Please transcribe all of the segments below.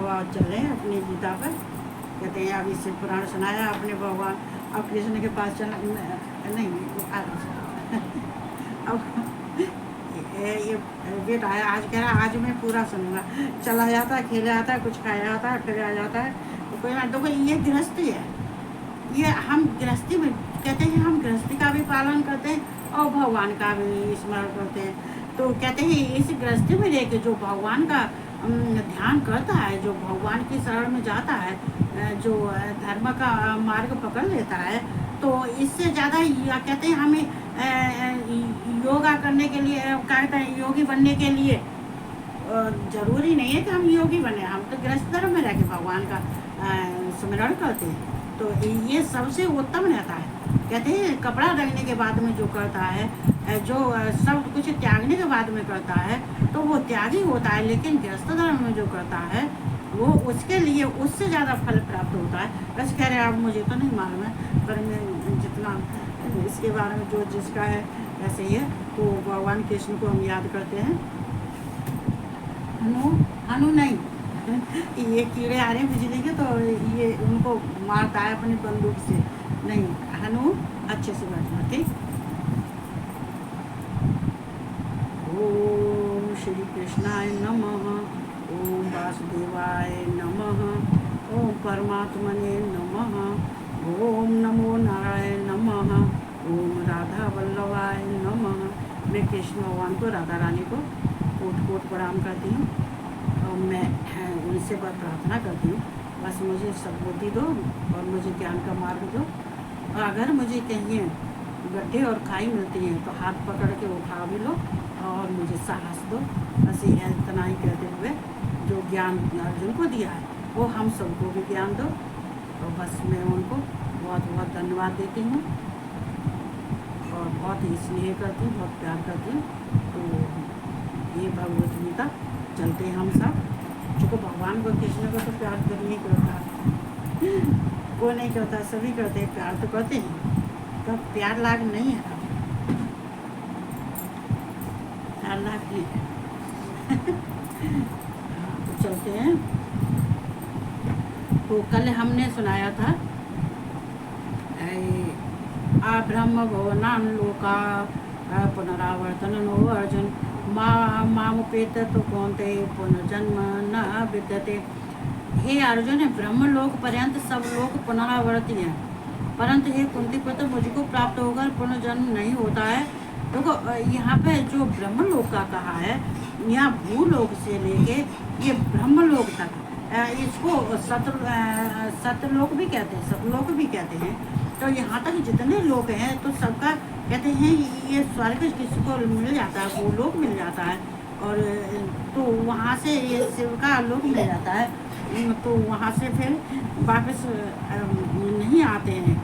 अब आप चले अपनी गीता पर। कहते हैं अब इससे पुराण सुनाया अपने भगवान, अब कृष्ण के पास चला नहीं अब ये बेटा है, आज कह रहा आज मैं पूरा सुनूंगा। चला जाता है, खेला जाता है, कुछ खाया जाता है, फिर आ जाता है, तो कोई ना। देखो ये गृहस्थी है, ये हम गृहस्थी में कहते हैं, हम गृहस्थी का भी पालन करते हैं और भगवान का भी स्मरण करते हैं। तो कहते हैं इस गृहस्थी में रह के जो भगवान का ध्यान करता है, जो भगवान की शरण में जाता है, जो धर्म का मार्ग पकड़ लेता है, तो इससे ज़्यादा कहते हैं हमें योगा करने के लिए, क्या कहते हैं, योगी बनने के लिए जरूरी नहीं है कि हम योगी बने। हम तो गृहस्थ धर्म में रह के भगवान का स्मरण करते हैं, तो ये सबसे उत्तम रहता है। कहते हैं कपड़ा रखने के बाद में जो करता है, जो सब कुछ त्यागने के बाद में करता है, तो वो त्यागी होता है। लेकिन गृहस्थ धर्म में जो करता है वो उसके लिए उससे ज़्यादा फल प्राप्त होता है। बस कह रहे हैं, अब मुझे तो नहीं मालूम है, पर मैं जितना इसके बारे में जो जिसका है ऐसे ही है। तो भगवान कृष्ण को हम याद करते हैं। हनु नहीं ये कीड़े आ रहे हैं बिजली के, तो ये उनको मारता है अपनी बंदूक से। नहीं, हनु अच्छे से बैठना, ठीक। ओम श्री कृष्णाय नमः, ओम वासुदेवाय नमः, ओम परमात्मने नमः, ओम नमो नारायण नमः, ओम राधा वल्लभाय नमः। मैं कृष्ण भगवान को, राधा रानी को कोट कोट प्रणाम करती हूँ और मैं उनसे बस प्रार्थना करती हूँ, बस मुझे सद्बुद्धि दो और मुझे ज्ञान का मार्ग दो। और अगर मुझे कहीं गड्ढे और खाई मिलती हैं तो हाथ पकड़ के उठा भी लो और मुझे साहस दो। बस ये इतना ही कहते हुए जो ज्ञान अर्जुन को दिया है वो हम सबको भी ज्ञान दो। तो बस मैं उनको बहुत बहुत धन्यवाद देती हूँ और बहुत ही स्नेह करती हूँ, बहुत प्यार करती हूँ। तो ये भगवत गीता चलते हैं हम सब, चूँकि भगवान को कृष्ण को तो प्यार नहीं करता, वो नहीं करता, सभी करते हैं, प्यार तो करते हैं, तो प्यार लाग नहीं है, प्यार लाग नहीं है। तो चलते हैं। तो कल हमने सुनाया था आ ब्रह्म भवनान लोका पुनरावर्तन नो अर्जुन मामुपेत तो कौनते पुनर्जन्म न विद्यते। हे अर्जुन, ब्रह्म लोक पर्यंत सब लोग पुनरावर्ती हैं, परंतु हे कुंती पुत्र मुझको प्राप्त होकर पुनर्जन्म नहीं होता है। देखो यहाँ पे जो ब्रह्म लोक का कहा है, यहाँ भूलोक से लेके ये ब्रह्म लोक तक, इसको सतलोक भी कहते हैं, सतलोक भी कहते हैं। तो यहाँ तक जितने लोग हैं तो सबका कहते हैं ये स्वर्ग किसी को मिल जाता है, वो लोक मिल जाता है, और तो वहाँ से ये शिव का लोक मिल जाता है, तो वहाँ से फिर वापस नहीं आते हैं।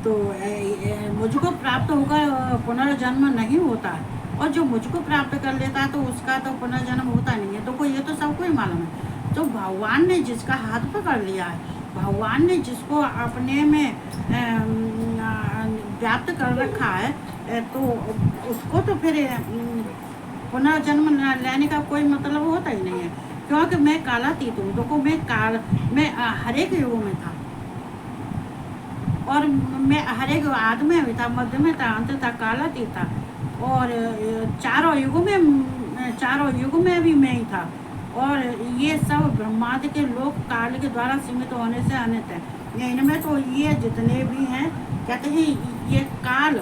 तो मुझको प्राप्त होकर पुनर्जन्म नहीं होता है, और जो मुझको प्राप्त कर लेता है तो उसका तो पुनर्जन्म होता नहीं है। तो कोई ये तो सबको ही मालूम है। तो भगवान ने जिसका हाथ पकड़ लिया है, भगवान ने जिसको अपने में व्याप्त कर रखा है, तो उसको तो फिर पुनर्जन्म लेने का कोई मतलब होता ही नहीं है। क्योंकि मैं कालातीत हूँ, देखो मैं हर एक युग में था, और मैं हर एक आदि में भी था, मध्य में था, अंत था, कालातीत था, और चारों युग में भी मैं ही था। और ये सब ब्रह्मांड के लोक काल के द्वारा सीमित होने से अनित है। इनमें तो ये जितने भी हैं कहते हैं ये काल,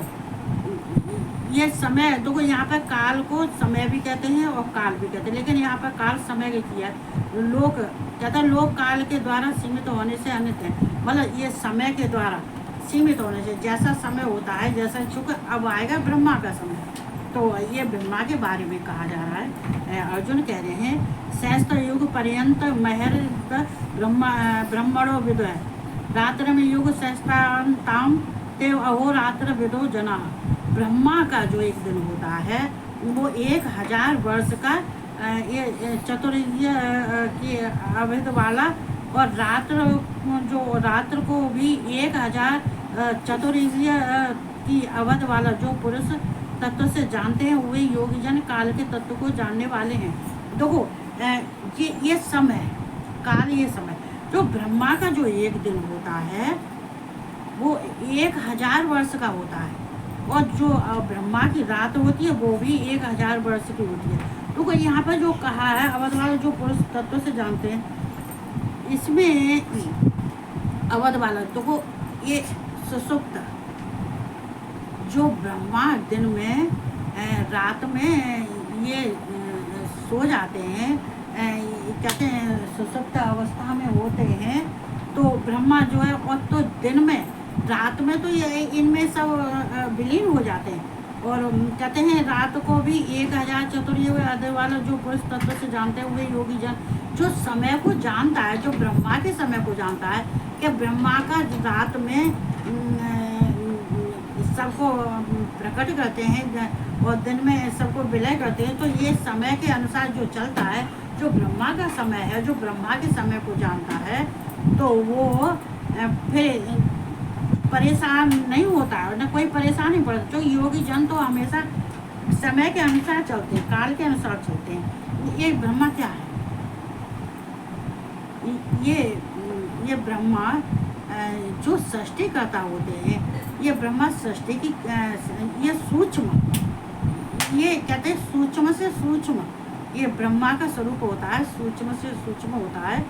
ये समय, देखो यहाँ पर काल को समय भी कहते हैं और काल भी कहते हैं, लेकिन यहाँ पर काल समय के किया लोक कहते हैं, लोक काल के द्वारा सीमित होने से अनित है। मतलब ये समय के द्वारा सीमित होने से, जैसा समय होता है, जैसा चूँकि अब आएगा ब्रह्मा का समय, तो ये ब्रह्मा के बारे में कहा जा रहा है। अर्जुन कह रहे हैं सहस्त्र युग पर्यंत महर ब्रह्मणो विदो है, रात्र में युग सहस्त्रांताम ते अहोरात्र विदो जना। ब्रह्मा का जो एक दिन होता है वो 1000 वर्ष का ये चतुर्युग की अवधि वाला, और रात्र को भी 1000 चतुर्युग की अवधि वाला जो पुरुष तत्व से जानते हैं वे योगीजन काल के तत्व को जानने वाले हैं। देखो ये समय काल, ये समय जो ब्रह्मा का जो एक दिन होता है वो 1000 वर्ष का होता है, और जो ब्रह्मा की रात होती है वो भी 1000 वर्ष की होती है। तो यहाँ पर जो कहा है अवध वाले जो पुरुष तत्व से जानते हैं, इसमें अवध वाला तो ये सुसुप्त जो ब्रह्मा दिन में रात में ये सो जाते हैं, कहते हैं सुसुप्त अवस्था में होते हैं, तो ब्रह्मा जो है और तो दिन में रात में तो ये इनमें सब विलीन हो जाते हैं। और कहते हैं रात को भी 1000 चतुर्युग आदि वाला जो पुरुष तत्व से जानते हैं वे योगी जन जो समय को जानता है, जो ब्रह्मा के समय को जानता है कि ब्रह्मा का रात में सबको प्रकट करते हैं और दिन में सबको विलय करते हैं, तो ये समय के अनुसार जो चलता है, जो ब्रह्मा का समय है, जो ब्रह्मा के समय को जानता है, तो वो फिर परेशान नहीं होता है, न कोई परेशान नहीं पड़ता। जो योगी जन तो हमेशा समय के अनुसार चलते हैं, काल के अनुसार चलते हैं। ये ब्रह्मा क्या है? ये ब्रह्मा जो सृष्टि करता होते हैं, ये ब्रह्मा सृष्टि की ये सूक्ष्म, ये कहते हैं सूक्ष्म से सूक्ष्म, ये ब्रह्मा का स्वरूप होता है, सूक्ष्म से सूक्ष्म होता है।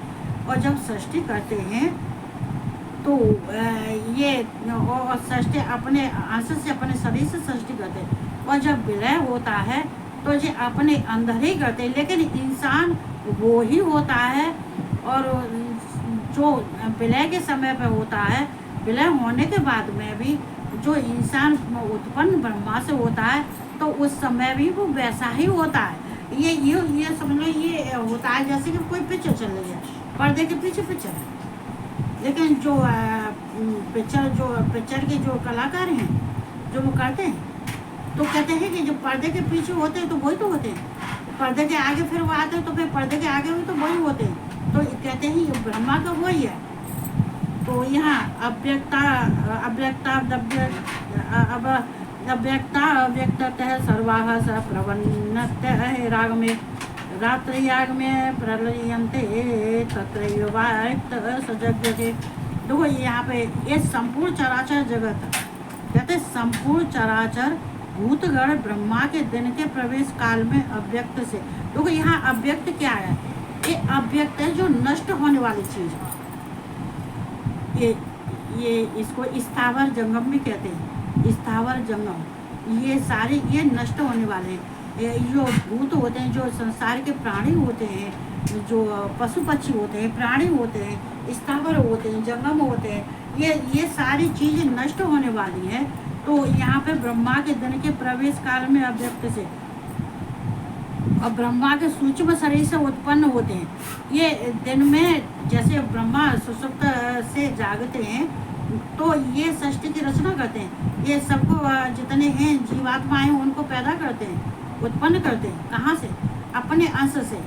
और जब सृष्टि करते हैं तो ये और सृष्टि अपने अंश से अपने शरीर से सृष्टि करते हैं, और जब विलय होता है तो ये अपने अंदर ही करते हैं। लेकिन इंसान वो ही होता है, और जो विलय के समय पे होता है, विलय होने के बाद में भी जो इंसान उत्पन्न ब्रह्मा से होता है, तो उस समय भी वो वैसा ही होता है। ये समझ लो, ये होता है जैसे कि कोई पिक्चर चल रही है, पर्दे के पीछे पिक्चर है, लेकिन जो पिक्चर के जो कलाकार हैं जो वो करते हैं, तो कहते हैं कि जो पर्दे के पीछे होते हैं तो वही तो होते हैं, पर्दे के आगे फिर वो आते हैं तो फिर पर्दे के आगे भी तो वही होते हैं। तो कहते हैं ये ब्रह्मा का वही है। तो यहाँ अव्यक्तः सर्वाः स प्रवन्नतः राग में रात्रियाग में प्रलयन्ते तत्रैव वाक्तः सजगते। देखो यहाँ पे ये संपूर्ण चराचर जगत, कहते संपूर्ण चराचर भूतगण ब्रह्मा के दिन के प्रवेश काल में अव्यक्त से। देखो यहाँ अव्यक्त क्या है? ये अव्यक्त है जो नष्ट होने वाली चीज है। ये इसको स्थावर जंगम भी कहते हैं, स्थावर जंगम, ये सारे ये नष्ट होने वाले हैं। जो भूत होते हैं, जो संसार के प्राणी होते हैं, जो पशु पक्षी होते हैं, प्राणी होते हैं, स्थावर होते हैं, जंगम होते हैं, ये सारी चीज़ें नष्ट होने वाली हैं। तो यहाँ पे ब्रह्मा के दिन के प्रवेश काल में अव्यक्त से और ब्रह्मा के सूक्ष्म शरीर से उत्पन्न होते हैं। ये दिन में जैसे ब्रह्मा सुसुप्त से जागते हैं तो ये सृष्टि की रचना करते हैं, ये सबको जितने हैं जीवात्माएं उनको पैदा करते हैं, उत्पन्न करते हैं। कहाँ से? अपने अंश से,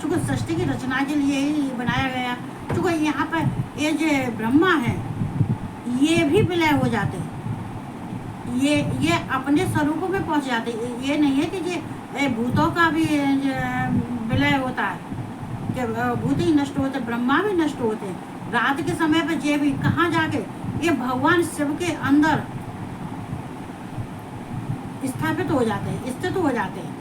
चूँकि सृष्टि की रचना के लिए ही बनाया गया। चूँकि यहाँ पर ये जो ब्रह्मा है ये भी विलय हो जाते हैं, ये अपने स्वरूपों में पहुँच जाते हैं। ये नहीं है कि ये भूतों का भी विलय होता है कि भूत ही नष्ट होते, ब्रह्मा भी नष्ट होते हैं। रात के समय पे ये भी कहाँ जाके ये भगवान शिव के अंदर स्थापित हो जाते हैं, स्थित हो जाते हैं।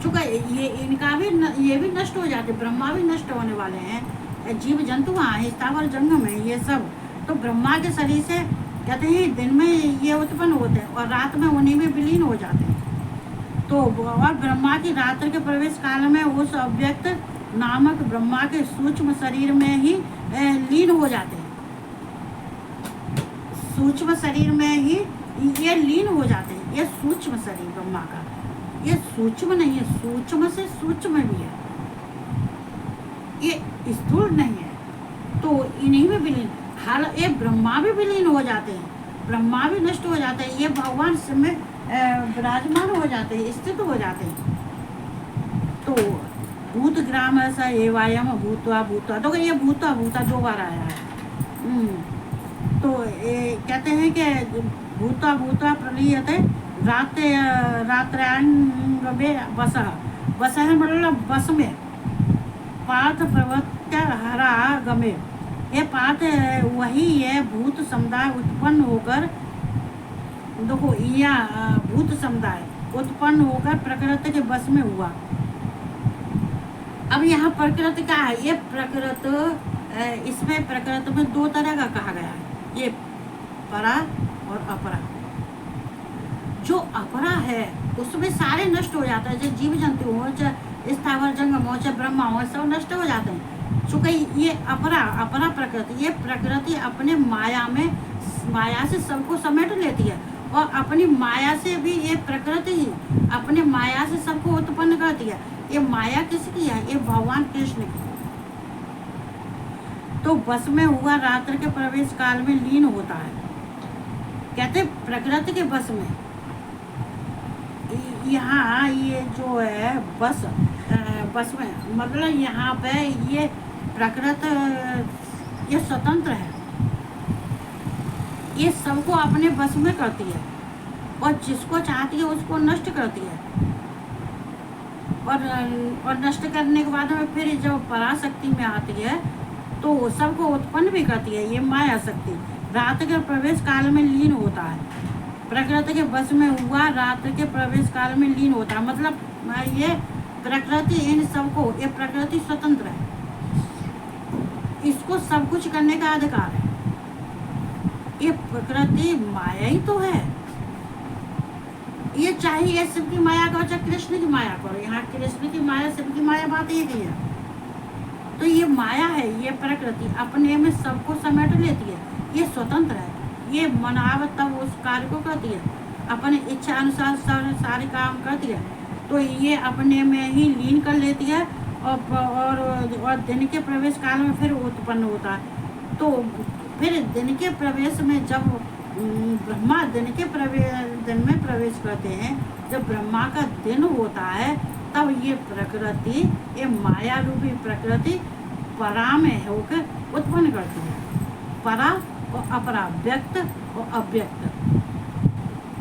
चूँकि ये इनका भी ये भी नष्ट हो जाते, ब्रह्मा भी नष्ट होने वाले हैं। जीव जंतु वहाँ स्थावर जंगम है ये सब। तो ब्रह्मा के शरीर से कहते हैं दिन में ये उत्पन्न होते हैं और रात में उन्हीं में विलीन हो जाते हैं। तो और ब्रह्मा की रात्रि के प्रवेश काल में उस अव्यक्त नामक ब्रह्मा के सूक्ष्म शरीर में ही लीन हो जाते हैं। सूक्ष्म शरीर में ही ये लीन हो जाते हैं। ये सूक्ष्म शरीर ब्रह्मा का, ये सूक्ष्म नहीं है, सूक्ष्म से सूक्ष्म भी है, ये स्थूल नहीं है। तो इन्हीं में विलीन, हाल ये ब्रह्मा भी विलीन हो जाते हैं, ब्रह्मा भी नष्ट हो जाते हैं, ये भगवान शिव में विराजमान हो जाते हैं, स्थित हो जाते हैं। तो भूत ग्राम ऐसा एवायम भूतवा भूतवा, तो ये भूतवा भूता 2 बार आया है। तो कहते हैं कि भूतवा भूतवा प्रलीयते रात्र्यांग बसः, बसः मतलब बस में, पार्थ प्रवृत्त हरा गमे। ये पार्थ वही है भूत समुदाय उत्पन्न होकर, देखो या भूत समुदाय उत्पन्न होकर प्रकृति के बस में हुआ। अब यहाँ प्रकृति का है, ये प्रकृति, इसमें प्रकृति में दो तरह का कहा गया है, ये परा और अपरा। जो अपरा है उसमें सारे नष्ट हो जाता है, चाहे जीव जंतु हो, चाहे स्थावर जंगम हो, चाहे ब्रह्मा हो, सब नष्ट हो जाते हैं। चूंकि ये अपरा प्रकृति, ये प्रकृति अपने माया से सबको समेट लेती है, और अपनी माया से भी ये प्रकृति ही अपने माया से सबको उत्पन्न करती है। ये माया किसकी है? ये भगवान कृष्ण की। तो बस में हुआ रात्र के प्रवेश काल में लीन होता है, कहते प्रकृति के बस में। यहाँ ये जो है बस में मतलब यहाँ पे ये प्रकृति ये स्वतंत्र है, ये सबको अपने बस में करती है, और जिसको चाहती है उसको नष्ट करती है, और नष्ट करने के बाद में फिर जब पराशक्ति में आती है तो सबको उत्पन्न भी करती है। ये माया शक्ति रात के प्रवेश काल में लीन होता है, प्रकृति के बस में हुआ रात के प्रवेश काल में लीन होता है। मतलब ये प्रकृति इन सबको, ये प्रकृति स्वतंत्र है, इसको सब कुछ करने का अधिकार है। ये प्रकृति माया ही तो है, ये चाहिए शिव की माया करो चाहे कृष्ण की माया करो, यहाँ कृष्ण की माया शिव की माया बात एक ही है। तो ये माया है, ये प्रकृति अपने में सबको समेट लेती है, ये स्वतंत्र है, ये मनाव तब उस कार्य को करती है, अपने इच्छा अनुसार सारे काम करती है। तो ये अपने में ही लीन कर लेती है, और दिन के प्रवेश काल में फिर उत्पन्न होता है। तो फिर दिन के प्रवेश में जब ब्रह्मा दिन में प्रवेश करते हैं, जब ब्रह्मा का दिन होता है, तब ये प्रकृति, ये माया रूपी प्रकृति परा में होकर उत्पन्न करती है, परा और अपरा, व्यक्त और अव्यक्त।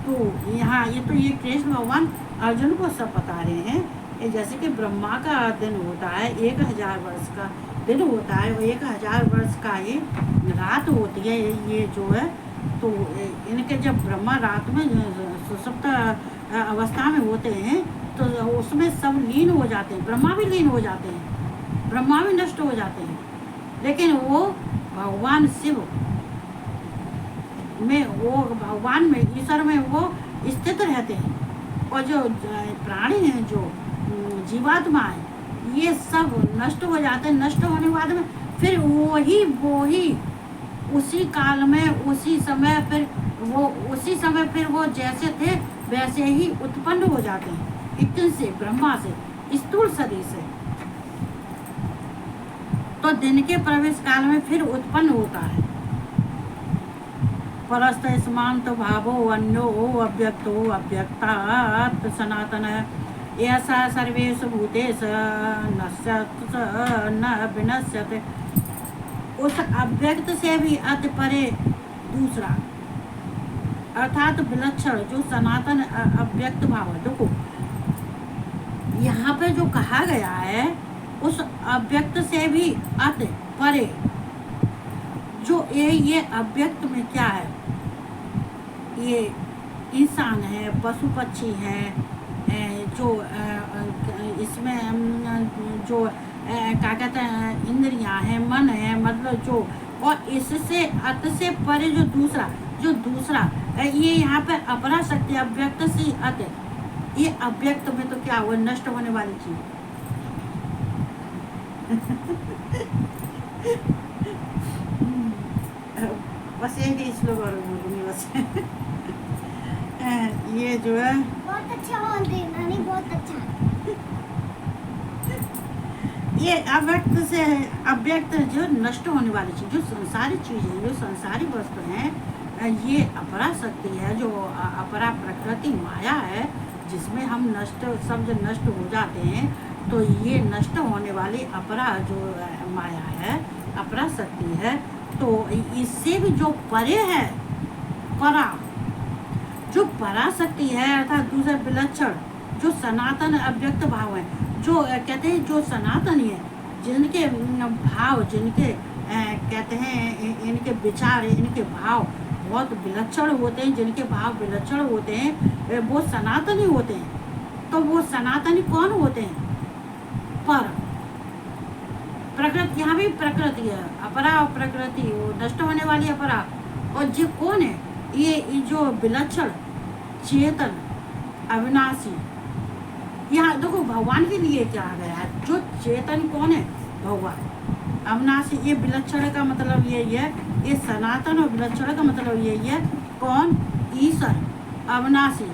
तो यहाँ ये कृष्ण भगवान अर्जुन को सब बता रहे हैं। ये जैसे कि ब्रह्मा का दिन होता है 1000 वर्ष का दिन होता है, और 1000 वर्ष का ये रात होती है, ये जो है। तो इनके जब ब्रह्मा रात में सुषुप्त अवस्था में होते हैं तो उसमें सब लीन हो जाते हैं, ब्रह्मा भी लीन हो जाते हैं, ब्रह्मा भी नष्ट हो जाते हैं, लेकिन वो भगवान शिव में, वो भगवान में, ईश्वर में वो स्थित रहते हैं। और जो प्राणी हैं, जो जीवात्मा है, ये सब नष्ट हो जाते हैं। नष्ट होने के बाद में फिर वो ही उसी काल में, उसी समय फिर वो जैसे थे वैसे ही उत्पन्न हो जाते हैं, इतने से ब्रह्मा से, स्थूल शरीर से। तो दिन के प्रवेश काल में फिर उत्पन्न होता है। परस्त स्मांत भावो अन्यो अव्यक्तो अव्यक्तात् सनातन ऐसा सर्वेषु भूतेषु नश्यत् न विनश्यते। उस अव्यक्त से भी अति परे दूसरा, अर्थात विलक्षण, जो सनातन अव्यक्त भाव है। देखो यहाँ पे जो कहा गया है, उस अव्यक्त से भी अति परे, जो ये अव्यक्त में क्या है, ये इंसान है, पशु पक्षी हैं, जो इसमें जो क्या कहते हैं, इंद्रियां हैं, मन है, मतलब जो, और इससे अत से परे जो दूसरा ये यहाँ पे अपरा शक्ति अव्यक्त से अत, ये अव्यक्त में तो क्या हुआ, नष्ट होने वाली चीज। बस यही श्लोक और बोलूँगी बस। ये जो है बहुत अच्छा बोल रही नानी, बहुत अच्छा। ये अव्यक्त से अव्यक्त जो नष्ट होने वाली चीज, जो संसारी चीजें, जो संसारी वस्तु हैं, ये अपरा शक्ति है, जो अपरा प्रकृति माया है, जिसमें हम नष्ट, सब जब नष्ट हो जाते हैं, तो ये नष्ट होने वाली अपरा जो माया है, अपरा शक्ति है। तो इससे भी जो परे है, परा, जो परा शक्ति है, अर्थात दूसरा विलक्षण, जो सनातन अव्यक्त भाव है, जो कहते हैं जो सनातन है, जिनके भाव, जिनके कहते हैं इनके विचार, इनके भाव बहुत विलक्षण होते हैं, जिनके भाव विलक्षण होते हैं, वो सनातनी होते हैं। तो वो सनातनी कौन होते हैं? पर प्रकृति, यहाँ भी प्रकृति है, अपरा और प्रकृति, वो नष्ट होने वाली अपरा। और ये कौन है? ये जो विलक्षण, चेतन, अविनाशी। यहाँ देखो भगवान के लिए क्या आ गया है, जो चेतन कौन है? भगवान। अविनाशी, ये विलक्षण का मतलब यही है, ये सनातन और विलक्षण का मतलब यही है। कौन? ईश्वर, अविनाशी,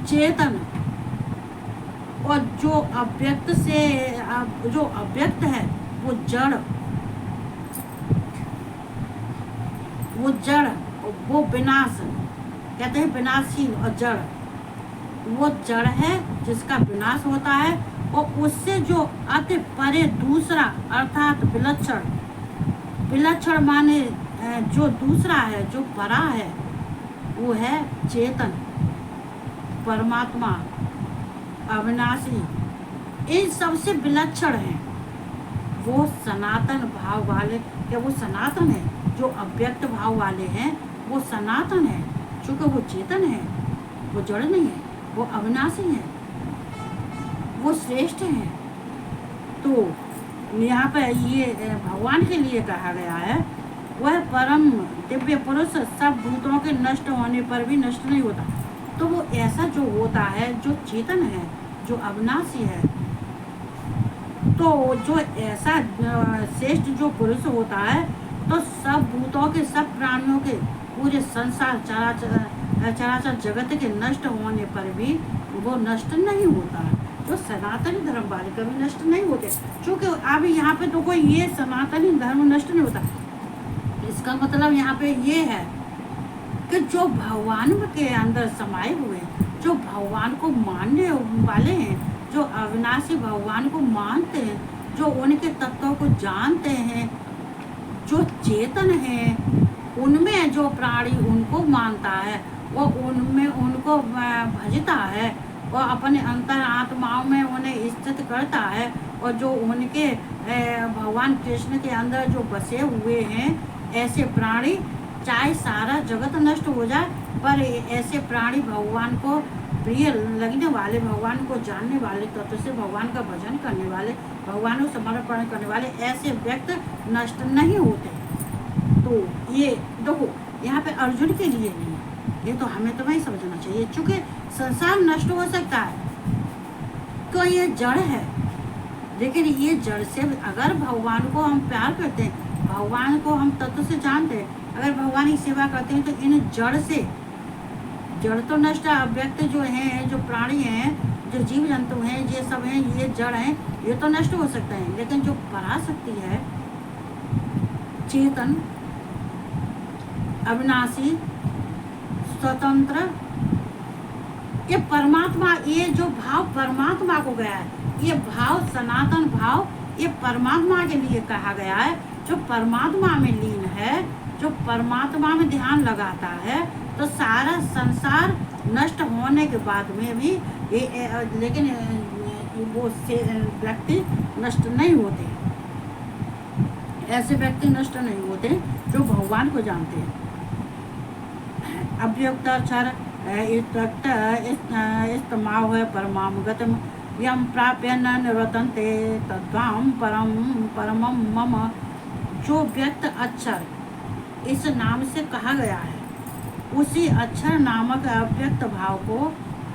चेतन, और जो अव्यक्त से, जो अव्यक्त है वो जड़, वो जड़, वो विनाश, कहते हैं विनाशील। और जड़, वो जड़ है जिसका विनाश होता है, और उससे जो अति परे दूसरा अर्थात विलक्षण, विलक्षण माने जो दूसरा है, जो परा है, वो है चेतन, परमात्मा, अविनाशी। इन सबसे विलक्षण है वो सनातन भाव वाले। क्या वो सनातन है? जो अव्यक्त भाव वाले हैं वो सनातन है, क्योंकि वो चेतन है, वो जड़ नहीं है, वो अविनाशी है, वो श्रेष्ठ है। तो यहाँ पे ये भगवान के लिए कहा गया है, वह परम दिव्य पुरुष सब भूतों के नष्ट होने पर भी नष्ट नहीं होता। तो वो ऐसा जो होता है, जो चेतन है, जो अविनाशी है, तो जो ऐसा श्रेष्ठ जो पुरुष होता है, तो सब भूतों के, सब प्राणियों के, पूरे संसार चराचर जगत के नष्ट होने पर भी वो नष्ट नहीं होता। जो सनातनी धर्म वाले कभी नष्ट नहीं होते, क्योंकि अभी यहाँ पे तो कोई ये सनातनी धर्म नष्ट नहीं होता। इसका मतलब यहाँ पे ये है कि जो भगवान के अंदर समाये हुए, जो भगवान को मानने वाले हैं, जो अविनाशी भगवान को मानते हैं, जो उनके तत्वों को जानते हैं, जो चेतन है, उनमें जो प्राणी उनको मानता है, वो उनमें उनको भजता है, और अपने अंतर आत्माओं में उन्हें स्थित करता है। और जो उनके भगवान कृष्ण के अंदर जो बसे हुए हैं, ऐसे प्राणी, चाहे सारा जगत नष्ट हो जाए, पर ऐसे प्राणी भगवान को प्रिय लगने वाले, भगवान को जानने वाले, तत्व से भगवान का भजन करने वाले, भगवान को समर्पण करने वाले, ऐसे व्यक्ति नष्ट नहीं होते। तो ये देखो यहाँ पे अर्जुन के लिए नहीं है, ये तो हमें तो नहीं समझना चाहिए, क्योंकि संसार नष्ट हो सकता है, तो ये जड़ है। लेकिन ये जड़ से अगर भगवान को हम प्यार करते हैं, भगवान को हम तत्व से जानते हैं, अगर भगवान की सेवा करते हैं, तो इन जड़ से, जड़ तो नष्ट है, अव्यक्त जो हैं, जो प्राणी हैं, जो जीव जंतु हैं, ये सब हैं, ये जड़ हैं, ये तो नष्ट हो सकते हैं। लेकिन जो पराशक्ति है, चेतन, अविनाशी, स्वतंत्र, ये परमात्मा, ये जो भाव परमात्मा को गया है, ये भाव सनातन भाव, ये परमात्मा के लिए कहा गया है। जो परमात्मा में लीन है, जो परमात्मा में ध्यान लगाता है, तो सारा संसार नष्ट होने के बाद में भी लेकिन वो व्यक्ति नष्ट नहीं होते, ऐसे व्यक्ति नष्ट नहीं होते जो भगवान को जानते हैं। अव्यक्त अक्षर इस्तमाव है परमागत यम प्राप्य न निवर्तन्ते तद्वाम परमम मम। जो व्यक्त अक्षर इस नाम से कहा गया है, उसी अक्षर नामक अव्यक्त भाव को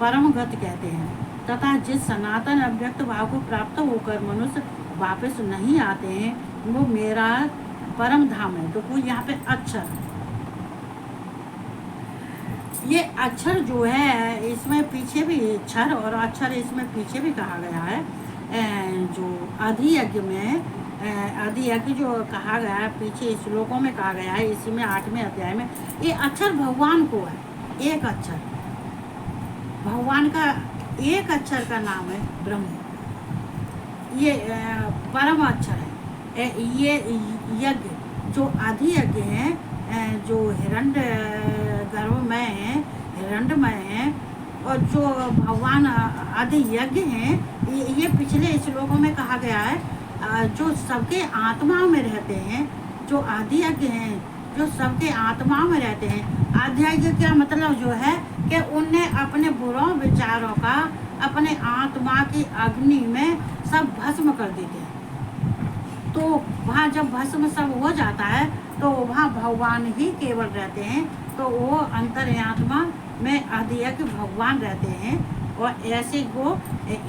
परम गति कहते हैं, तथा जिस सनातन अव्यक्त भाव को प्राप्त होकर मनुष्य वापस नहीं आते हैं, वो मेरा परम धाम है। तो कोई यहाँ पे अक्षर, ये अक्षर जो है, इसमें पीछे भी क्षर और अक्षर इसमें पीछे भी कहा गया है। जो अधियज्ञ में, अधियज्ञ जो कहा गया है, पीछे श्लोकों में कहा गया है, इसी में 8वें अध्याय में, ये अक्षर भगवान को है। एक अक्षर भगवान का, एक अक्षर का नाम है ब्रह्म, ये परम अक्षर है। ये यज्ञ जो अधियज्ञ हैं, जो हिरण्य गर्भमय है, हिरण्यमय है, और जो भगवान आदि यज्ञ हैं, ये पिछले श्लोकों में कहा गया है, जो सबके आत्माओं में रहते हैं, जो आदि यज्ञ हैं, जो सबके आत्माओं में रहते हैं। आदि यज्ञ क्या मतलब जो है कि उनने अपने बुरों विचारों का अपने आत्मा की अग्नि में सब भस्म कर देते हैं। तो वहाँ जब भस्म सब हो जाता है तो वहाँ भगवान ही केवल रहते हैं। तो वो अंतर्यात्मा में अधिक भगवान रहते हैं। और ऐसे को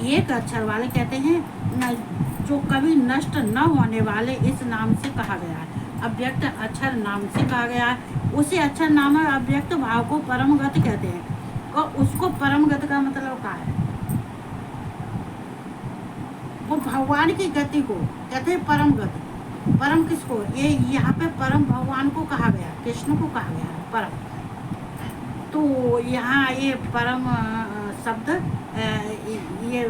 एक अक्षर वाले कहते हैं, जो कभी नष्ट न होने वाले, इस नाम से कहा गया है। अव्यक्त अक्षर नाम से कहा गया है। उसी अक्षर नाम अव्यक्त भाव को परमगत कहते हैं। और उसको परमगत का मतलब क्या है? वो भगवान की गति को कहते हैं परम गति। परम किसको? ये यहाँ पे परम भगवान को कहा गया, कृष्ण को कहा गया है परम। तो यहाँ ये परम शब्द ये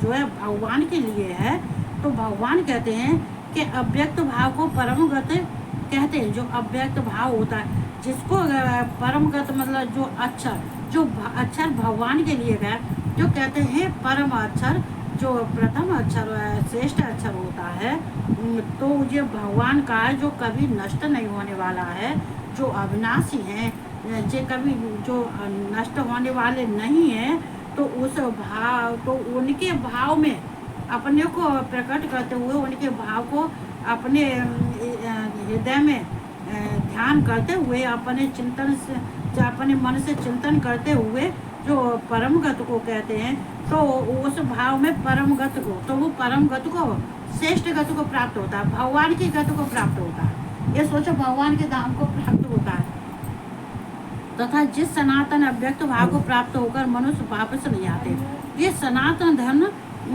जो है भगवान के लिए है। तो भगवान कहते हैं कि अव्यक्त भाव को परमगत कहते हैं। जो अव्यक्त भाव होता है, जिसको परमगत मतलब जो अक्षर भगवान के लिए गया, जो कहते हैं परम अक्षर, जो प्रथम अक्षर श्रेष्ठ अक्षर होता है। तो ये भगवान का है, जो कभी नष्ट नहीं होने वाला है, जो अविनाशी है, जो नष्ट होने वाले नहीं है। तो उस भाव, तो उनके भाव में अपने को प्रकट करते हुए, उनके भाव को अपने हृदय में ध्यान करते हुए, अपने चिंतन से, अपने मन से चिंतन करते हुए जो परमगत को कहते हैं, तो उस भाव में परमगत को, तो वो परमगत को, श्रेष्ठ गति को प्राप्त होता है, भगवान की गति को प्राप्त होता है। ये सोचो, भगवान के धाम को प्राप्त होता है। तथा जिस सनातन अव्यक्त भाव को प्राप्त होकर मनुष्य वापस नहीं आते। ये सनातन धर्म,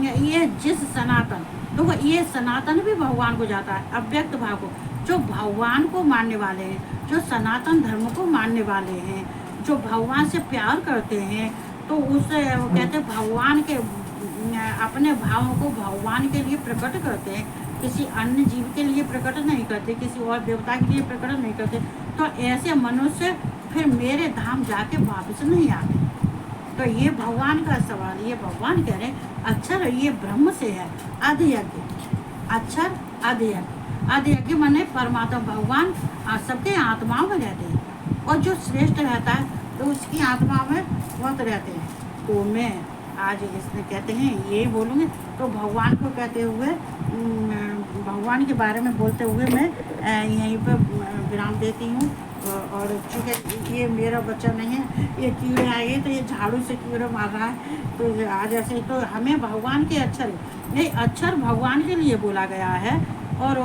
ये जिस सनातन, तो ये सनातन भी भगवान को जाता है, अव्यक्त भाव को। जो भगवान को मानने वाले हैं, जो सनातन धर्म को मानने वाले हैं, जो भगवान से प्यार करते हैं, तो उससे कहते हैं भगवान के अपने भावों को भगवान के लिए प्रकट करते हैं, किसी अन्य जीव के लिए प्रकट नहीं करते, किसी और देवता के लिए प्रकट नहीं करते। तो ऐसे मनुष्य फिर मेरे धाम जाके वापस नहीं आते। तो ये भगवान का सवाल, ये भगवान कह रहे हैं अक्षर ये ब्रह्म से है, आदि यज्ञ, अक्षर आदि यज्ञ। आदि यज्ञ माने परमात्मा भगवान सबके आत्माओं में रहते हैं, और जो श्रेष्ठ रहता है तो उसकी आत्मा में बहुत रहते हैं। तो मैं आज इसमें कहते हैं ये बोलूँगी। तो भगवान को कहते हुए, भगवान के बारे में बोलते हुए मैं यहीं पर विराम देती हूँ। और चूँकि ये मेरा बच्चा नहीं है, ये कीड़े आए तो ये झाड़ू से कीड़े मार रहा है। तो आज ऐसे, तो हमें भगवान के अक्षर, ये अक्षर भगवान के लिए बोला गया है, और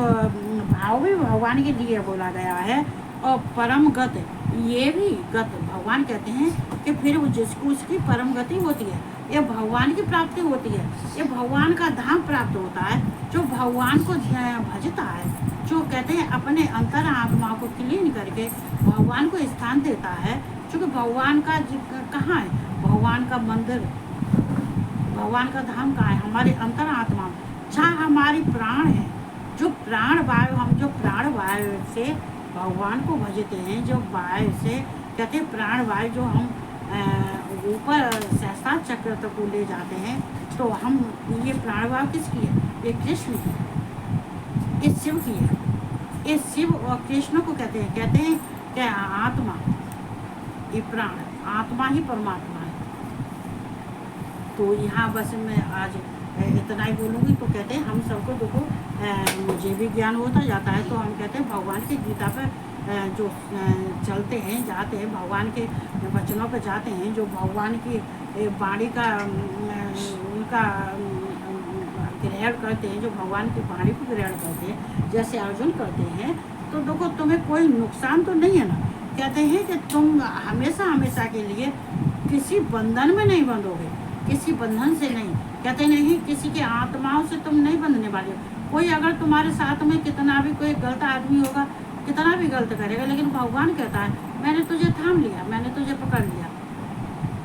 भाव भी भगवान के लिए बोला गया है, और परम गत, ये भी गत भगवान कहते हैं कि फिर वो जिसको उसकी परम गति होती है, ये भगवान की प्राप्ति होती है, ये भगवान का धाम प्राप्त होता है। जो भगवान को भजता है, जो कहते हैं अपने अंतर आत्मा को क्लीन करके भगवान को स्थान देता है। क्योंकि भगवान का कहाँ है? भगवान का मंदिर, भगवान का धाम कहाँ है? हमारे अंतर आत्मा, जहाँ हमारी प्राण है, जो प्राण वायु, हम जो प्राण वायु से भगवान को भजते हैं, जो वायु से कहते हैं प्राण वायु, जो हम ऊपर सहस्त्र चक्र तक को ले जाते हैं। तो हम, ये प्राण वायु किसकी है? ये कृष्ण की है, ये शिव की है। ये शिव और कृष्ण को कहते हैं क्या? आत्मा, ये प्राण, आत्मा ही परमात्मा है। तो यहाँ बस मैं आज इतना ही बोलूँगी। तो कहते हैं हम सबको देखो, मुझे भी ज्ञान होता जाता है। तो हम कहते हैं भगवान की गीता पर जो चलते हैं, जाते हैं, भगवान के वचनों पर जाते हैं, जो भगवान की वाणी का उनका ग्रहण करते हैं, जो भगवान की वाणी को ग्रहण करते हैं, जैसे अर्जुन करते हैं, तो देखो तुम्हें कोई नुकसान तो नहीं है ना। कहते हैं कि तुम हमेशा हमेशा के लिए किसी बंधन में नहीं बंधोगे, किसी बंधन से नहीं। कहते नहीं, किसी के आत्माओं से तुम नहीं बंधने वाले हो। कोई अगर तुम्हारे साथ में कितना भी कोई गलत आदमी होगा, कितना भी गलत करेगा, लेकिन भगवान कहता है मैंने तुझे थाम लिया, मैंने तुझे पकड़ लिया,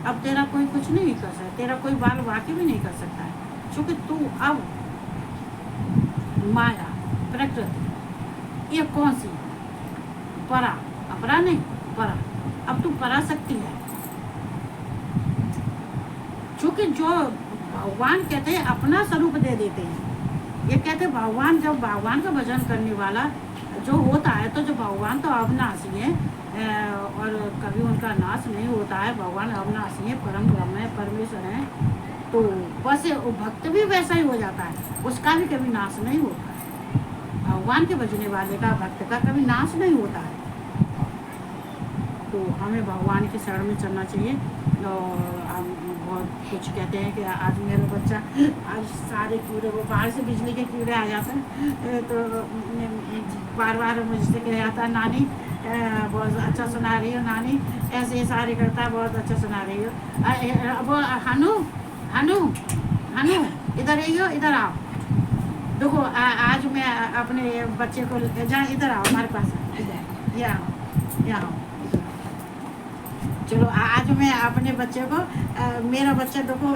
अब तेरा कोई कुछ नहीं कर सकता, तेरा कोई बाल वाक़ई भी नहीं कर सकता है। क्योंकि तू अब माया, प्रकृति, ये कौन सी है? परा, अपरा नहीं, परा। अब तू पराशक्ति है, चूँकि जो भगवान कहते हैं अपना स्वरूप दे देते हैं। ये कहते हैं भगवान, जब भगवान का भजन करने वाला जो होता है, तो जो भगवान तो अविनाशी है और कभी उनका नाश नहीं होता है। भगवान अविनाशी है, परम ब्रह्म है, परमेश्वर है। तो बस वो भक्त भी वैसा ही हो जाता है, उसका भी कभी नाश नहीं होता है। भगवान के भजने वाले का, भक्त का कभी नाश नहीं होता है। तो हमें भगवान की शरण में चलना चाहिए। और हम बहुत कुछ कहते हैं कि आज मेरा बच्चा, आज सारे कीड़े, वो बाहर से बिजली के कीड़े आ जाते हैं, तो बार बार मुझसे कह जाता है, नानी बहुत अच्छा सुना रही हो, नानी ऐसे ही सारे करता है, बहुत अच्छा सुना रही हो। वो हनु हनु हनु इधर आइयो, इधर आओ। देखो आज मैं अपने बच्चे को जा, इधर आओ हमारे पास, इधर ये आओ, ये आओ। चलो आज मैं अपने बच्चे को मेरा बच्चा देखो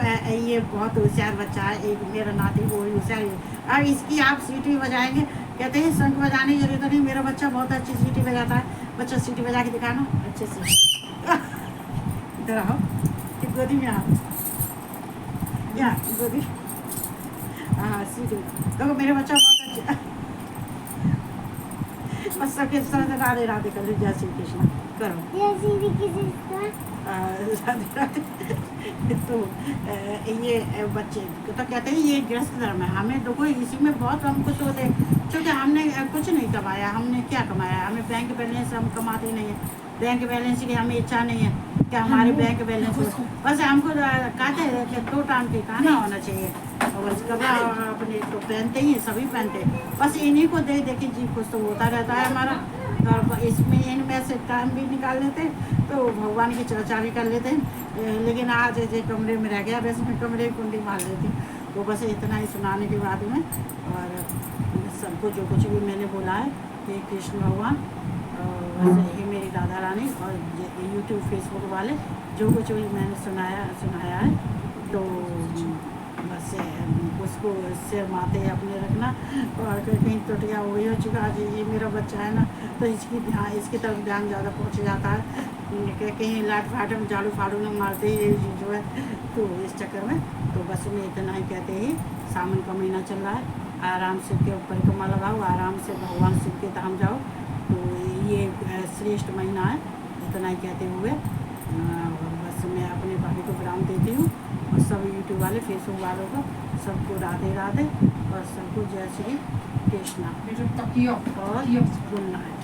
ये बहुत होशियार बच्चा है, एक मेरा नाती वो होशियार है। अब इसकी आप सीटी बजाएंगे, कहते हैं शंख बजाने की जरूरत नहीं, मेरा बच्चा बहुत अच्छी सीटी बजाता है। बच्चा सीटी बजा के दिखाना अच्छे से। इधर आओ, गोदी में आओ, या गोदी। हाँ सीटी देखो, मेरा बच्चा बहुत अच्छा। बस सबके साथ राधे राधे कर लो, जय श्री कृष्ण करो। राधे राधे। तो ये बच्चे तो कहते हैं ये गृहस्थ धर्म है। हमें देखो इसी में बहुत हम खुश होते हैं, क्योंकि हमने कुछ नहीं कमाया। हमने क्या कमाया? हमें बैंक बैलेंस हम कमाते नहीं है। बैंक बैलेंस की हमें इच्छा नहीं है कि हमारे बैंक बैलेंस हो। बस हमको कहते हैं कि 2 टाइम के खाना होना चाहिए, और बस कपड़ा अपने तो पहनते ही, सभी पहनते हैं। बस इन्हीं को देख देख के जी खुश तो होता रहता है हमारा। और इसमें इनमें से टाइम भी निकाल लेते, तो भगवान की चर्चा भी कर लेते हैं। लेकिन आज जो कमरे में रह गया, वैसे मैं कमरे की कुंडी मार लेती। तो बस इतना ही सुनाने के बाद में, और सबको जो कुछ भी मैंने बोला है, हे कृष्ण भगवान, वैसे ही मेरी राधा रानी, और यूट्यूब फेसबुक वाले जो कुछ भी मैंने सुनाया है, तो बस उसको सिर माथे अपने रखना। और कहीं टुटिया वही हो चुका, आज ये मेरा बच्चा है ना, तो इसकी तरफ ध्यान ज़्यादा पहुँच जाता है। कहीं लाट फाट में झाड़ू फाड़ू न मारते ही जो है, तो इस चक्कर में तो बस मैं इतना ही कहते ही, सावन का महीना चल रहा है, आराम से के परिक्रमा लगाओ, आराम से भगवान शिव के धाम जाओ। तो ये श्रेष्ठ महीना है, इतना ही कहते हुए और बस मैं अपने भाई को विराम देती हूँ, और सब यूट्यूब वाले, फेसबुक वालों को सबको राधे राधे, और सबको जय श्री कृष्णा और गुड नाइट।